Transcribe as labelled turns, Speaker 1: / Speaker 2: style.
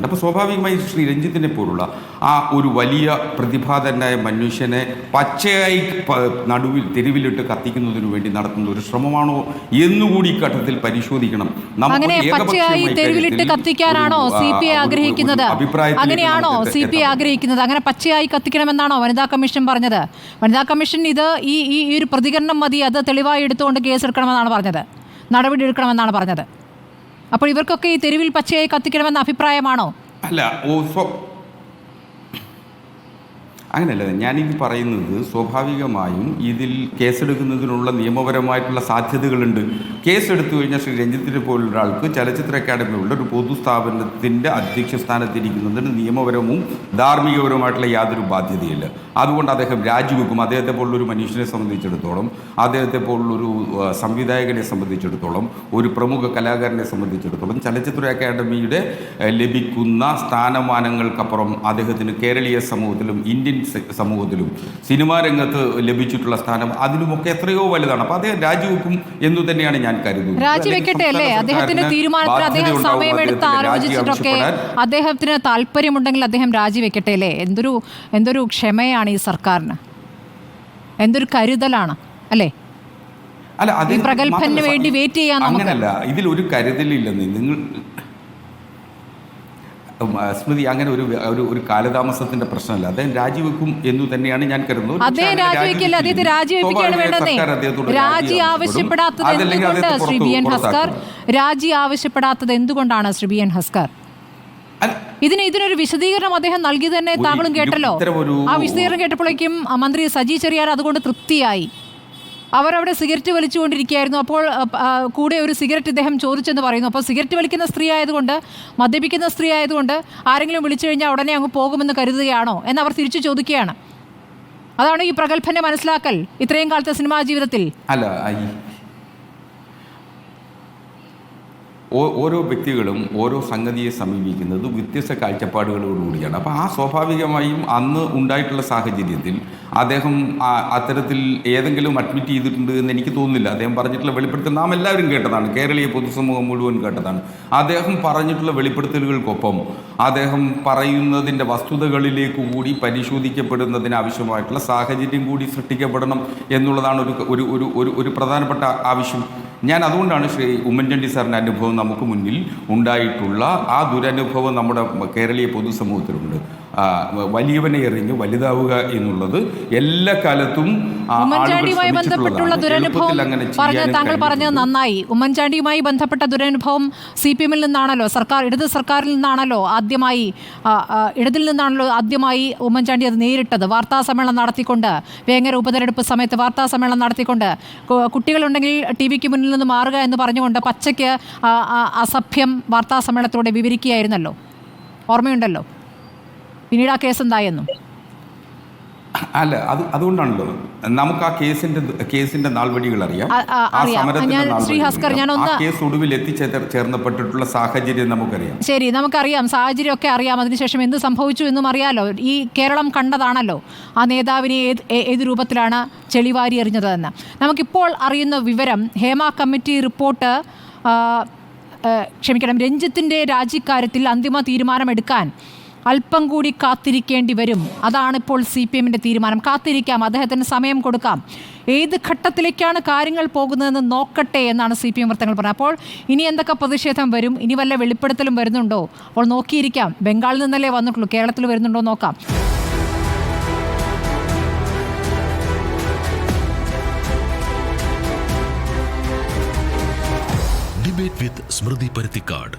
Speaker 1: നടത്തുന്നുണ്ട്. അപ്പോൾ സ്വാഭാവികമായി ശ്രീ രഞ്ജിത്തിനെ പോലുള്ള ആ ഒരു വലിയ പ്രതിഭാതനായ മനുഷ്യനെ പച്ചയായി തെരുവിലിട്ട് കത്തിക്കുന്നതിന് വേണ്ടി നടത്തുന്ന ഒരു ശ്രമമാണോ എന്നുകൂടി ഈ ഘട്ടത്തിൽ പരിശോധിക്കണം.
Speaker 2: അങ്ങനെ പച്ചയായി തെരുവിലിട്ട് കത്തിക്കാനാണോ CPI ആഗ്രഹിക്കുന്നത്? അങ്ങനെയാണോ CPI ആഗ്രഹിക്കുന്നത്? അങ്ങനെ പച്ചയായി കത്തിക്കണമെന്നാണോ വനിതാ കമ്മീഷൻ പറഞ്ഞത്? വനിതാ കമ്മീഷൻ ഇത് ഈ ഒരു പ്രതികരണം മതി, അത് തെളിവായി എടുത്തുകൊണ്ട് കേസെടുക്കണമെന്നാണ് പറഞ്ഞത്, നടപടി എടുക്കണമെന്നാണ് പറഞ്ഞത്. അപ്പോൾ ഇവർക്കൊക്കെ ഈ തെരുവിൽ പച്ചയായി കത്തിക്കണമെന്ന അഭിപ്രായമാണോ?
Speaker 1: അല്ല, അങ്ങനെയല്ല. ഞാനിത് പറയുന്നത് സ്വാഭാവികമായും ഇതിൽ കേസെടുക്കുന്നതിനുള്ള നിയമപരമായിട്ടുള്ള സാധ്യതകളുണ്ട്. കേസെടുത്തു കഴിഞ്ഞാൽ ശ്രീ രഞ്ജിത്തിനെ പോലുള്ള ഒരാൾക്ക് ചലച്ചിത്ര അക്കാദമിയുള്ള ഒരു പൊതുസ്ഥാപനത്തിൻ്റെ അധ്യക്ഷ സ്ഥാനത്തിരിക്കുന്നതിന് നിയമപരവും ധാർമ്മികപരവുമായിട്ടുള്ള യാതൊരു ബാധ്യതയില്ല. അതുകൊണ്ട് അദ്ദേഹം രാജിവെക്കും. അദ്ദേഹത്തെ പോലുള്ളൊരു മനുഷ്യനെ സംബന്ധിച്ചിടത്തോളം, അദ്ദേഹത്തെ പോലുള്ളൊരു സംവിധായകനെ സംബന്ധിച്ചിടത്തോളം, ഒരു പ്രമുഖ കലാകാരനെ സംബന്ധിച്ചിടത്തോളം ചലച്ചിത്ര അക്കാദമിയുടെ ലഭിക്കുന്ന സ്ഥാനമാനങ്ങൾക്കപ്പുറം അദ്ദേഹത്തിന് കേരളീയ സമൂഹത്തിലും ഇന്ത്യൻ സമൂഹത്തിലും സിനിമാ രംഗത്ത് ലഭിച്ചിട്ടുള്ള സ്ഥാനം അതിലുമൊക്കെ എത്രയോ വലുതാണ്. അപ്പോൾ അദ്ദേഹം രാജിവെക്കും എന്ന് തന്നെയാണ് ഞാൻ കരുതുന്നത്.
Speaker 2: രാജിവെക്കട്ടെ അല്ലേ? അദ്ദേഹത്തിന്റെ തീരുമാനത്തിൽ അദ്ദേഹം സമയമെടുത്ത് ആലോചിച്ചിട്ടൊക്കെ അദ്ദേഹത്തിന് താല്പര്യമുണ്ടെങ്കിൽ അദ്ദേഹം രാജിവെക്കട്ടെ അല്ലേ? എന്തൊരു ക്ഷമയാണ് ഈ സർക്കാരിന്, എന്തൊരു കരുതലാണ് അല്ലേ?
Speaker 1: അല്ല,
Speaker 2: ഈ പ്രഗത്ഭന് വേണ്ടി വെയിറ്റ് ചെയ്യാൻ
Speaker 1: അങ്ങനല്ല. ഇതിലൊരു കരുതലില്ലെന്ന് നിങ്ങൾ സ്മൃതി, അങ്ങനെ ഒരു കാലതാമസത്തിന്റെ പ്രശ്നമല്ല. അദ്ദേഹം രാജിവെക്കും എന്ന് തന്നെയാണ് ഞാൻ കരുതുന്നത്.
Speaker 2: അദ്ദേഹം രാജിവെക്കില്ല, അദ്ദേഹത്തെ രാജിവെപ്പിക്കുകയാണ് വേണ്ടതേ. രാജി ആവശ്യപ്പെടാത്തത് എന്തുകൊണ്ട് ശ്രീ ബി എൻ ഹസ്കർ? രാജി ആവശ്യപ്പെടാത്തത് എന്തുകൊണ്ടാണ് ശ്രീ ബി എൻ ഹസ്കർ? ഇതിനൊരു വിശദീകരണം അദ്ദേഹം നൽകി തന്നെ താങ്കളും കേട്ടല്ലോ. ആ വിശദീകരണം കേട്ടപ്പോഴേക്കും മന്ത്രി സജി ചെറിയാൻ അതുകൊണ്ട് തൃപ്തിയായി. അവരവിടെ സിഗരറ്റ് വലിച്ചുകൊണ്ടിരിക്കുകയായിരുന്നു. അപ്പോൾ കൂടെ ഒരു സിഗരറ്റ് ഇദ്ദേഹം ചോദിച്ചെന്ന് പറയുന്നു. അപ്പോൾ സിഗരറ്റ് വലിക്കുന്ന സ്ത്രീ ആയതുകൊണ്ട്, മദ്യപിക്കുന്ന സ്ത്രീ ആയതുകൊണ്ട് ആരെങ്കിലും വിളിച്ചു കഴിഞ്ഞാൽ ഉടനെ അങ്ങ് പോകുമെന്ന് കരുതുകയാണോ എന്ന് അവർ തിരിച്ചു ചോദിക്കുകയാണ്. അതാണ് ഈ പ്രഗത്ഭനെ മനസ്സിലാക്കൽ ഇത്രയും കാലത്തെ സിനിമാ ജീവിതത്തിൽ.
Speaker 1: അല്ല, ഓരോ വ്യക്തികളും ഓരോ സംഗതിയെ സമീപിക്കുന്നത് വ്യത്യസ്ത കാഴ്ചപ്പാടുകളോടുകൂടിയാണ്. അപ്പോൾ ആ സ്വാഭാവികമായും അന്ന് ഉണ്ടായിട്ടുള്ള സാഹചര്യത്തിൽ അദ്ദേഹം അത്തരത്തിൽ ഏതെങ്കിലും അഡ്മിറ്റ് ചെയ്തിട്ടുണ്ട് എന്ന് എനിക്ക് തോന്നുന്നില്ല. അദ്ദേഹം പറഞ്ഞിട്ടുള്ള വെളിപ്പെടുത്തൽ നാം എല്ലാവരും കേട്ടതാണ്, കേരളീയ പൊതുസമൂഹം മുഴുവൻ കേട്ടതാണ്. അദ്ദേഹം പറഞ്ഞിട്ടുള്ള വെളിപ്പെടുത്തലുകൾക്കൊപ്പം അദ്ദേഹം പറയുന്നതിൻ്റെ വസ്തുതകളിലേക്ക് കൂടി പരിശോധിക്കപ്പെടുന്നതിന് ആവശ്യമായിട്ടുള്ള സാഹചര്യം കൂടി സൃഷ്ടിക്കപ്പെടണം എന്നുള്ളതാണ് ഒരു പ്രധാനപ്പെട്ട ആവശ്യം. ഞാൻ അതുകൊണ്ടാണ് ശ്രീ ഉമ്മൻചാണ്ടി സാറിൻ്റെ അനുഭവം നമുക്ക് മുന്നിൽ ഉണ്ടായിട്ടുള്ള ആ ദുരനുഭവം നമ്മുടെ കേരളീയ പൊതുസമൂഹത്തിലുണ്ട്. വലിയവനെ എറിഞ്ഞ് വലുതാവുക എന്നുള്ളത് എല്ലാ കാലത്തും
Speaker 2: ഉമ്മൻചാണ്ടിയുമായി ബന്ധപ്പെട്ടുള്ള ദുരനുഭവം താങ്കൾ പറഞ്ഞത് നന്നായി. ഉമ്മൻചാണ്ടിയുമായി ബന്ധപ്പെട്ട ദുരനുഭവം CPM നിന്നാണല്ലോ, ഇടത് സർക്കാരിൽ നിന്നാണല്ലോ ആദ്യമായി ഉമ്മൻചാണ്ടി അത് നേരിട്ടത്. വാർത്താ സമ്മേളനം നടത്തിക്കൊണ്ട്, വേങ്ങര ഉപതെരഞ്ഞെടുപ്പ് സമയത്ത് വാർത്താ സമ്മേളനം നടത്തിക്കൊണ്ട്, കുട്ടികളുണ്ടെങ്കിൽ TV-ക്ക് മുന്നിൽ നിന്ന് മാറുക എന്ന് പറഞ്ഞുകൊണ്ട് പച്ചയ്ക്ക് അസഭ്യം വാർത്താ സമ്മേളനത്തിലൂടെ വിവരിക്കുകയായിരുന്നല്ലോ, ഓർമ്മയുണ്ടല്ലോ. പിന്നീട് ആ കേസ് എന്തായെന്നും.
Speaker 1: അല്ല, അതുകൊണ്ടാണല്ലോ നമുക്ക് ആ കേസിന്റെ നാൾവഴികൾ അറിയാം. കേസ് ഒടുവിൽ എത്തിച്ചേർന്നപ്പെട്ടിട്ടുള്ള സാഹചര്യം നമുക്കറിയാം.
Speaker 2: ശരി, നമുക്കറിയാം, സാഹചര്യമൊക്കെ അറിയാം. അതിനുശേഷം എന്ത് സംഭവിച്ചു എന്നും അറിയാലോ. ഈ കേരളം കണ്ടതാണല്ലോ ആ നേതാവിനെ ഏത് രൂപത്തിലാണ് ചെളിവാരി എറിഞ്ഞതെന്ന്. നമുക്കിപ്പോൾ അറിയുന്ന വിവരം, ഹേമ കമ്മിറ്റി റിപ്പോർട്ട് രഞ്ജിത്തിൻ്റെ രാജിക്കാര്യത്തിൽ അന്തിമ തീരുമാനമെടുക്കാൻ അല്പം കൂടി കാത്തിരിക്കേണ്ടി വരും. അതാണിപ്പോൾ CPM-ൻ്റെ തീരുമാനം. കാത്തിരിക്കാം, അദ്ദേഹത്തിന് സമയം കൊടുക്കാം. ഏത് ഘട്ടത്തിലേക്കാണ് കാര്യങ്ങൾ പോകുന്നതെന്ന് നോക്കട്ടെ എന്നാണ് CPM വൃത്തങ്ങൾ പറഞ്ഞത്. അപ്പോൾ ഇനി എന്തൊക്കെ പ്രതിഷേധം വരും, ഇനി വല്ല വെളിപ്പെടുത്തലും വരുന്നുണ്ടോ, അപ്പോൾ നോക്കിയിരിക്കാം. ബംഗാളിൽ നിന്നല്ലേ വന്നിട്ടുള്ളൂ, കേരളത്തിൽ വരുന്നുണ്ടോ നോക്കാം.
Speaker 3: ഡിബേറ്റ് വിത്ത് സ്മൃതി പരുത്തിക്കാട്.